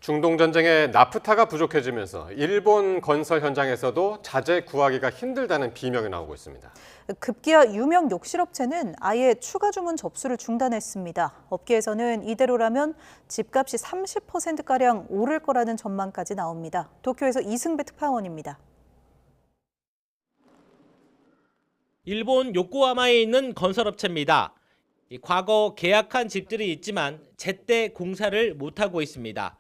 중동 전쟁에 나프타가 부족해지면서 일본 건설 현장에서도 자재 구하기가 힘들다는 비명이 나오고 있습니다. 급기야 유명 욕실업체는 아예 추가 주문 접수를 중단했습니다. 업계에서는 이대로라면 집값이 30%가량 오를 거라는 전망까지 나옵니다. 도쿄에서 이승배 특파원입니다. 일본 요코하마에 있는 건설업체입니다. 과거 계약한 집들이 있지만 제때 공사를 못하고 있습니다.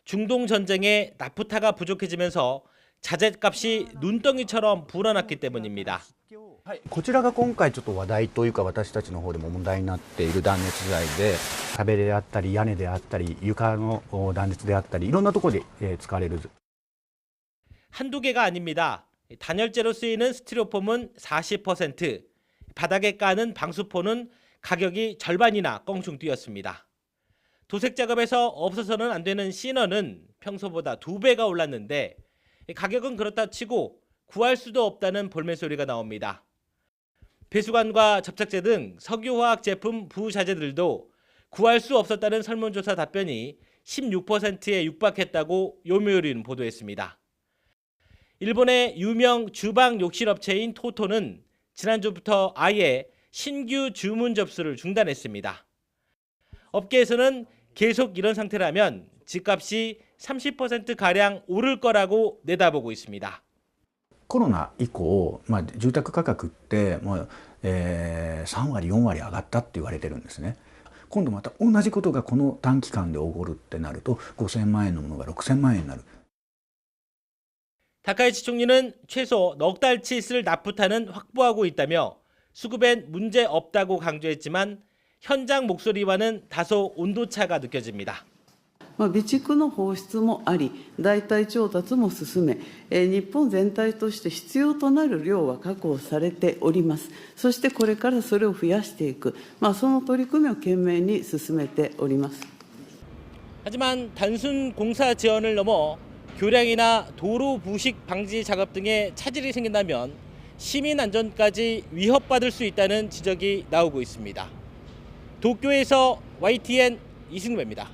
중동 전쟁에 나프타가 부족해지면서 자재값이 눈덩이처럼 불어났기 때문입니다. こちらが今回ちょっと話題というか私たちの方でも問題になっている断熱材で壁であったり屋根であったり床の断熱であったりいろんなところで使われる 한두 개가 아닙니다. 단열재로 쓰이는 스티로폼은 40%, 바닥에 까는 방수포는 가격이 절반이나 껑충 뛰었습니다. 도색 작업에서 없어서는 안 되는 시너는 평소보다 2배가 올랐는데 가격은 그렇다 치고 구할 수도 없다는 볼멘 소리가 나옵니다. 배수관과 접착제 등 석유화학 제품 부자재들도 구할 수 없었다는 설문조사 답변이 16%에 육박했다고 요미우리는 보도했습니다. 일본의 유명 주방 욕실업체인 토토는 지난주부터 아예 신규 주문 접수를 중단했습니다. 업계에서는 계속 이런 상태라면 집값이 30%가량 오를 거라고 내다보고 있습니다. コロナ以降、住宅価格ってもう、3割4割上がったって言われてるんですね。今度また同じことがこの短期間で起こるってなると5000万円のものが6000万円になる。 다카이치 총리는 최소 넉 달치 쓸 나프타는 확보하고 있다며 수급엔 문제 없다고 강조했지만 현장 목소리와는 다소 온도차가 느껴집니다. 備蓄の放出もあり、代替調達も進め、日本全体として必要となる量は確保されております。そしてこれからそれを増やしていく、その取り組みを懸命に進めております。 하지만 단순 공사 지연을 넘어 교량이나 도로 부식 방지 작업 등의 차질이 생긴다면 시민 안전까지 위협받을 수 있다는 지적이 나오고 있습니다. 도쿄에서 YTN 이승배입니다.